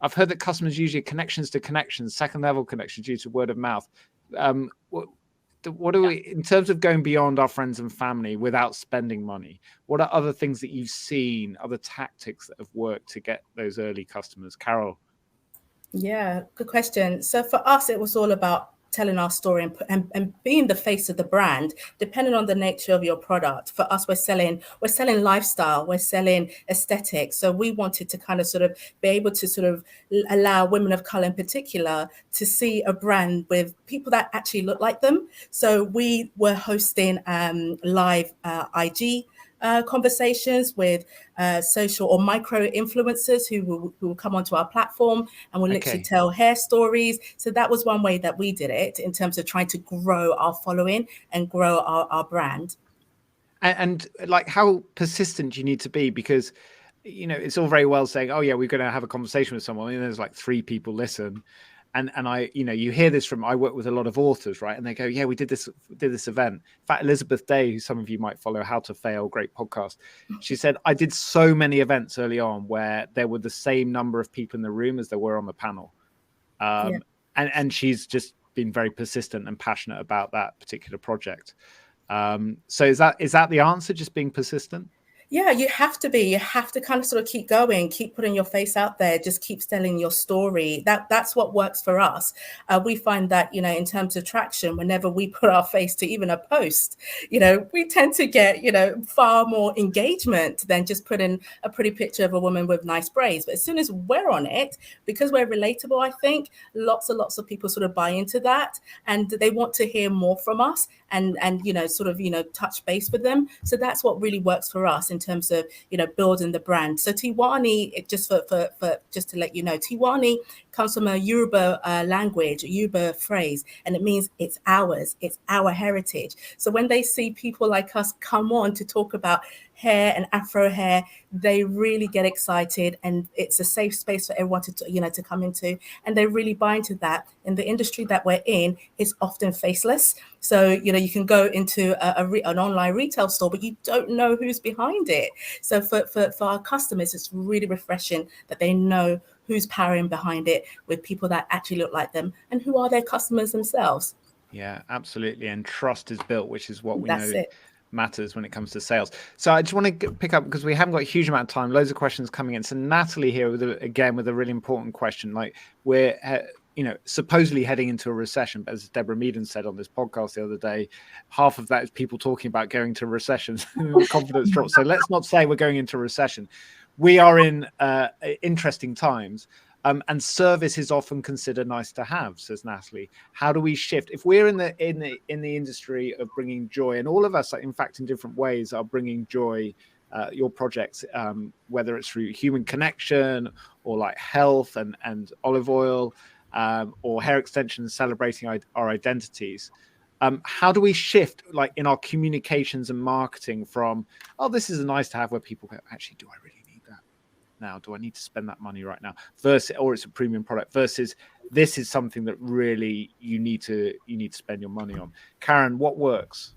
I've heard that customers usually connections to connections, second level connections due to word of mouth. What are we, in terms of going beyond our friends and family without spending money? What are other things that you've seen, other tactics that have worked to get those early customers? Carol? Yeah, good question. So for us, it was all about telling our story and being the face of the brand, depending on the nature of your product. For us, we're selling lifestyle, we're selling aesthetics. So we wanted to kind of sort of be able to sort of allow women of color in particular to see a brand with people that actually look like them. So we were hosting live IG conversations with social or micro influencers who will come onto our platform and will literally tell hair stories. So that was one way that we did it in terms of trying to grow our following and grow our brand. And how persistent you need to be, because it's all very well saying, oh yeah, we're going to have a conversation with someone, and there's 3 people listen. And I, you hear this I work with a lot of authors, right? And they go, yeah, we did this event. In fact, Elizabeth Day, who some of you might follow, How to Fail, great podcast. She said, I did so many events early on where there were the same number of people in the room as there were on the panel. And she's just been very persistent and passionate about that particular project. So is that the answer? Just being persistent? Yeah, you have to be. You have to kind of sort of keep going, keep putting your face out there, just keep telling your story. That's what works for us. We find that, in terms of traction, whenever we put our face to even a post, we tend to get, far more engagement than just putting a pretty picture of a woman with nice braids. But as soon as we're on it, because we're relatable, I think lots and lots of people sort of buy into that and they want to hear more from us and touch base with them. So that's what really works for us in terms of building the brand. So Tiwani, just to let you know, Tiwani comes from a Yoruba language, a Yoruba phrase, and it means it's ours, it's our heritage. So when they see people like us come on to talk about hair and Afro hair, they really get excited, and it's a safe space for everyone to come into, and they really buy into that. In the industry that we're in, it's often faceless. So you can go into an online retail store, but you don't know who's behind it. So for our customers, it's really refreshing that they know who's powering behind it with people that actually look like them, and who are their customers themselves. Yeah, absolutely. And trust is built, which is what we know it. matters when it comes to sales. So I just want to pick up, because we haven't got a huge amount of time, loads of questions coming in. So Natalie here with a really important question. Like, we're supposedly heading into a recession, but as Deborah Meaden said on this podcast the other day, half of that is people talking about going to recession. Confidence drops. So let's not say we're going into a recession. We are in interesting times. And service is often considered nice to have, says Natalie. How do we shift? If we're in the industry of bringing joy, and all of us, in fact, in different ways, are bringing joy, your projects, whether it's through human connection or like health and olive oil, or hair extensions, celebrating our identities. How do we shift, like in our communications and marketing, from, oh, this is a nice to have, where people go, actually, do I really now? Do I need to spend that money right now? Versus, or it's a premium product, versus this is something that really you need to spend your money on. Karen, what works?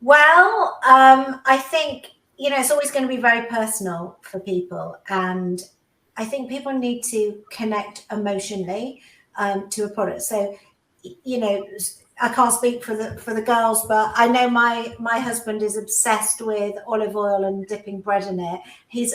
Well, I think, it's always going to be very personal for people. And I think people need to connect emotionally to a product. So, I can't speak for the girls, but I know my husband is obsessed with olive oil and dipping bread in it. He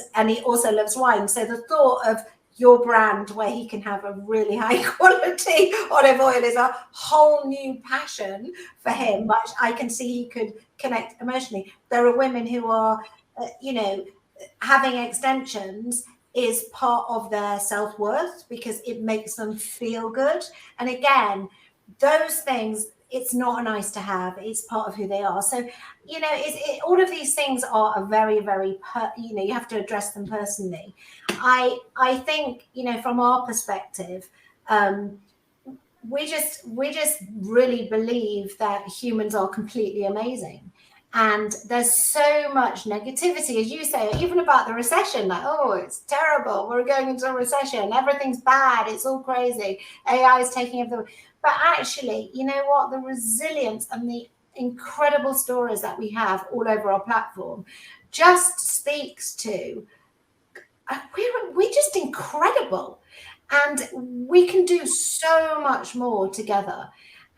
also loves wine. So the thought of your brand, where he can have a really high quality olive oil, is a whole new passion for him. But I can see he could connect emotionally. There are women who are, having extensions is part of their self-worth because it makes them feel good. And again, those things, it's not a nice to have, it's part of who they are. So, all of these things are a very, very, you have to address them personally. I think, from our perspective, we just really believe that humans are completely amazing. And there's so much negativity, as you say, even about the recession, like, oh, it's terrible, we're going into a recession, everything's bad, it's all crazy, AI is taking everything. But actually, you know what? The resilience and the incredible stories that we have all over our platform just speaks to, we're just incredible. And we can do so much more together.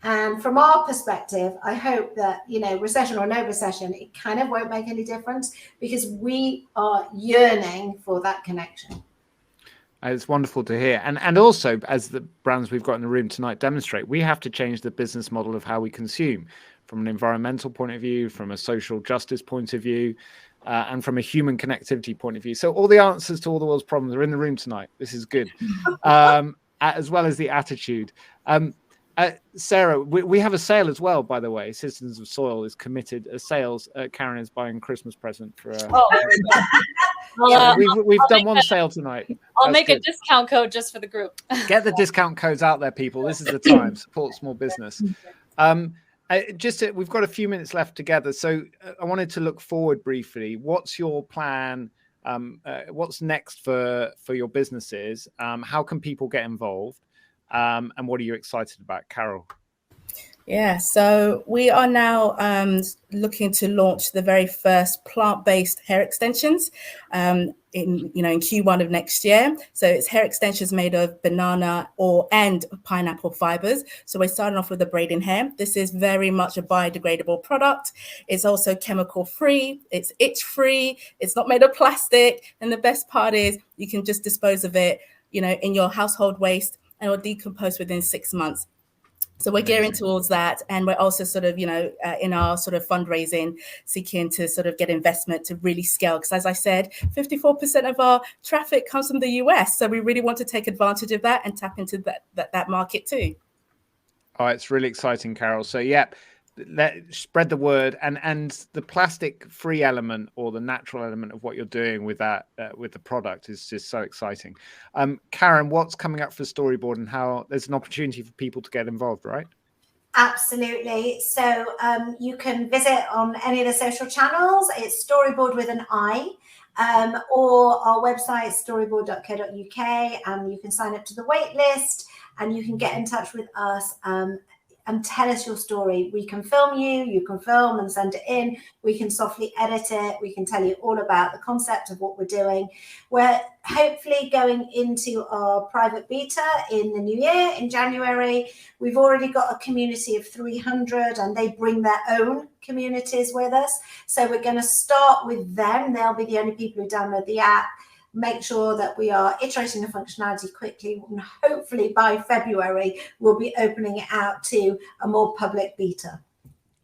And from our perspective, I hope that, recession or no recession, it kind of won't make any difference, because we are yearning for that connection. It's wonderful to hear. And also, as the brands we've got in the room tonight demonstrate, we have to change the business model of how we consume, from an environmental point of view, from a social justice point of view, and from a human connectivity point of view. So all the answers to all the world's problems are in the room tonight. This is good. As well as the attitude. Sarah, we have a sale as well, by the way. Citizens of Soil is committed. Sales, Karen is buying a Christmas present for we've done one save tonight. I'll make a discount code just for the group. Get the discount codes out there, people. This is the time. Support small business. We've got a few minutes left together, so I wanted to look forward briefly. What's your plan? What's next for your businesses? How can people get involved? And what are you excited about, Carol? Yeah, so we are now looking to launch the very first plant-based hair extensions in Q1 of next year. So it's hair extensions made of banana and pineapple fibers. So we're starting off with the braiding hair. This is very much a biodegradable product. It's also chemical free. It's itch free. It's not made of plastic. And the best part is you can just dispose of it, in your household waste, and it will decompose within 6 months. So we're gearing towards that. And we're also sort of, in our sort of fundraising, seeking to sort of get investment to really scale. Because as I said, 54% of our traffic comes from the US. So we really want to take advantage of that and tap into that market too. Oh, it's really exciting, Carol. So, spread the word, and the plastic free element or the natural element of what you're doing with that with the product is just so exciting. Karen, what's coming up for Storyboard, and how there's an opportunity for people to get involved, right? Absolutely. So you can visit on any of the social channels. It's Storyboard with an I, or our website, storyboard.co.uk, and you can sign up to the wait list, and you can get in touch with us and tell us your story. We can film you, you can film and send it in. We can softly edit it. We can tell you all about the concept of what we're doing. We're hopefully going into our private beta in the new year, in January. We've already got a community of 300 and they bring their own communities with us. So we're going to start with them. They'll be the only people who download the app. Make sure that we are iterating the functionality quickly, and hopefully by February we'll be opening it out to a more public beta.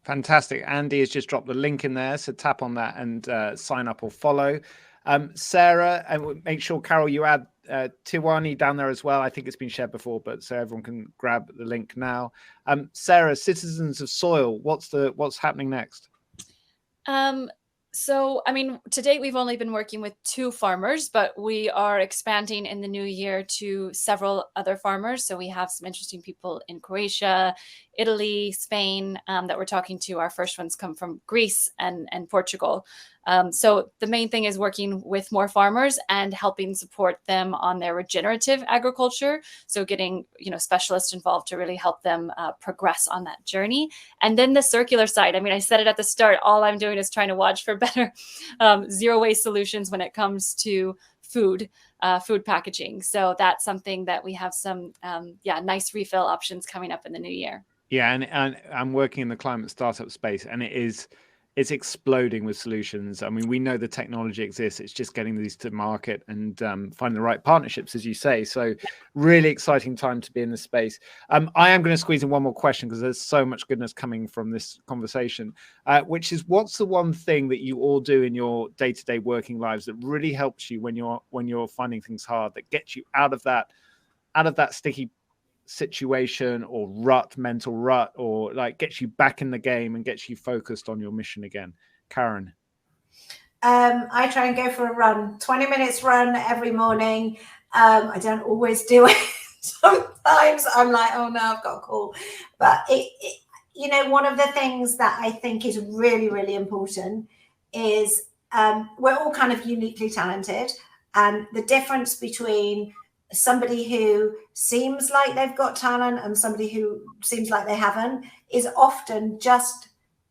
Fantastic. Andy has just dropped the link in there, so tap on that and sign up or follow. Sarah, and make sure, Carol, you add Tiwani down there as well. I think it's been shared before, but so everyone can grab the link now. Sarah, Citizens of Soil, what's happening next? So, I mean, to date, we've only been working with 2 farmers, but we are expanding in the new year to several other farmers. So we have some interesting people in Croatia, Italy, Spain that we're talking to. Our first ones come from Greece and Portugal. So the main thing is working with more farmers and helping support them on their regenerative agriculture. So getting, specialists involved to really help them progress on that journey. And then the circular side, I mean, I said it at the start, all I'm doing is trying to watch for better zero waste solutions when it comes to food packaging. So that's something that we have some, nice refill options coming up in the new year. Yeah, and I'm working in the climate startup space, and it's exploding with solutions. I mean, we know the technology exists. It's just getting these to market and finding the right partnerships, as you say. So really exciting time to be in this space. I am going to squeeze in one more question because there's so much goodness coming from this conversation, which is, what's the one thing that you all do in your day-to-day working lives that really helps you when you're finding things hard, that gets you out of that sticky situation or mental rut, or like gets you back in the game and gets you focused on your mission again? Karen? I try and go for a run, 20 minutes run every morning. I don't always do it. Sometimes I'm like, oh no, I've got a call. But one of the things that I think is really, really important is we're all kind of uniquely talented, and the difference between somebody who seems like they've got talent and somebody who seems like they haven't is often just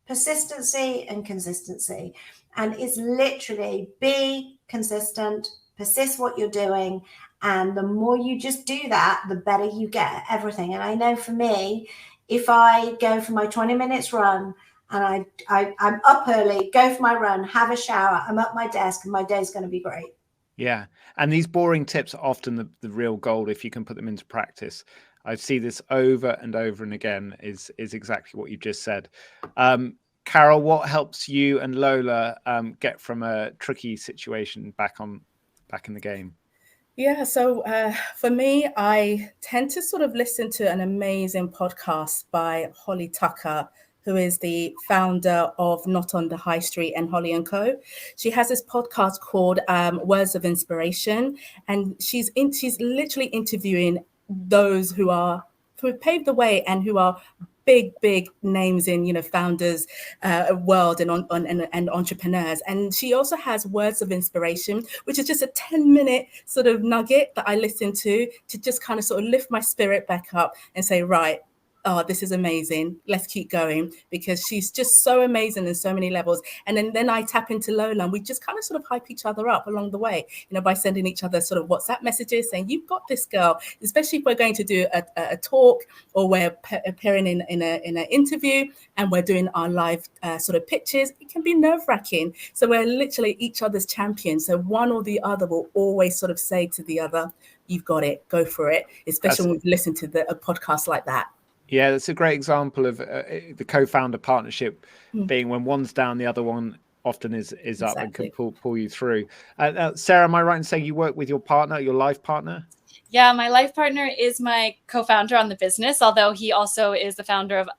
persistency and consistency. And it's literally be consistent, persist what you're doing. And the more you just do that, the better you get at everything. And I know for me, if I go for my 20 minutes run and I'm up early, go for my run, have a shower, I'm at my desk and my day's going to be great. Yeah. And these boring tips are often the real gold if you can put them into practice. I see this over and over and again is exactly what you just said. Carol, what helps you and Lola get from a tricky situation back in the game? Yeah, so for me, I tend to sort of listen to an amazing podcast by Holly Tucker, who is the founder of Not on the High Street and Holly & Co. She has this podcast called Words of Inspiration, and she's literally interviewing those who have paved the way and who are big names in founders world and entrepreneurs. And she also has Words of Inspiration, which is just a 10-minute sort of nugget that I listen to just kind of sort of lift my spirit back up and say, right, oh, this is amazing. Let's keep going, because she's just so amazing in so many levels. And then I tap into Lola, and we just kind of sort of hype each other up along the way, by sending each other sort of WhatsApp messages saying, you've got this, girl, especially if we're going to do a talk or we're appearing in an interview and we're doing our live sort of pitches. It can be nerve-wracking. So we're literally each other's champions. So one or the other will always sort of say to the other, you've got it, go for it, especially when we listen to a podcast like that. Yeah, that's a great example of the co-founder partnership being when one's down, the other one often is up and can pull you through. Sarah, am I right in saying you work with your partner, your life partner? Yeah, my life partner is my co-founder on the business, although he also is the founder of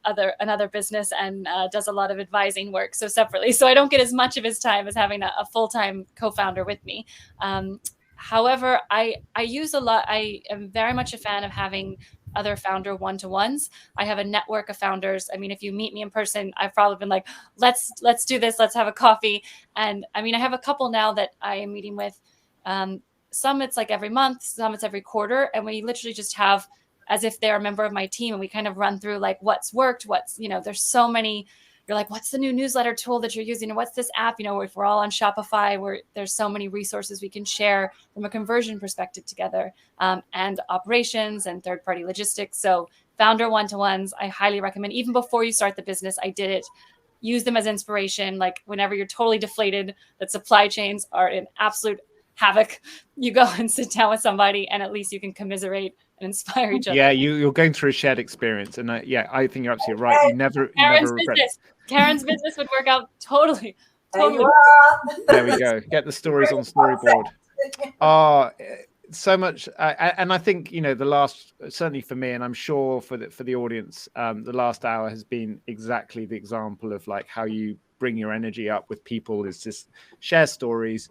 another business and does a lot of advising work, so separately. So I don't get as much of his time as having a full-time co-founder with me. However, I use a lot. I am very much a fan of having other founder one-to-ones. I have a network of founders. I mean, if you meet me in person, I've probably been like, let's do this. Let's have a coffee. And I mean, I have a couple now that I am meeting with. Some it's like every month, some it's every quarter. And we literally just have as if they're a member of my team. And we kind of run through like what's worked, what's, there's so many. You're like, what's the new newsletter tool that you're using? And what's this app? If we're all on Shopify, where there's so many resources we can share from a conversion perspective together, and operations and third-party logistics. So founder one-to-ones, I highly recommend. Even before you start the business, I did it. Use them as inspiration. Like whenever you're totally deflated that supply chains are in absolute havoc, you go and sit down with somebody, and at least you can commiserate and inspire each other. Yeah, you're going through a shared experience, and I think you're absolutely right. You never regret. Karen's business would work out totally. There we go. Get the stories on Storyboard. So much, and I think the last, certainly for me, and I'm sure for the audience, the last hour has been exactly the example of like how you bring your energy up with people. Is just share stories,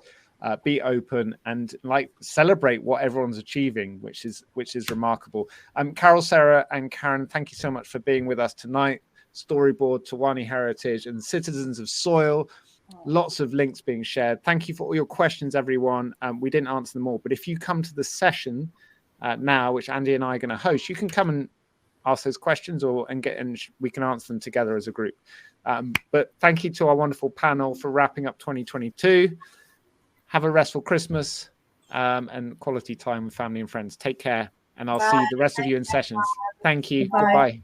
be open, and like celebrate what everyone's achieving, which is remarkable. Carol, Sarah, and Karen, thank you so much for being with us tonight. Storyboard, Tawani Heritage, and Citizens of Soil. Lots of links being shared. Thank you for all your questions, everyone. We didn't answer them all, but if you come to the session now, which Andy and I are going to host, you can come and ask those questions, and we can answer them together as a group. But thank you to our wonderful panel for wrapping up 2022. Have a restful Christmas and quality time with family and friends. Take care, and I'll see the rest of you in sessions. Thank you. Bye. Goodbye.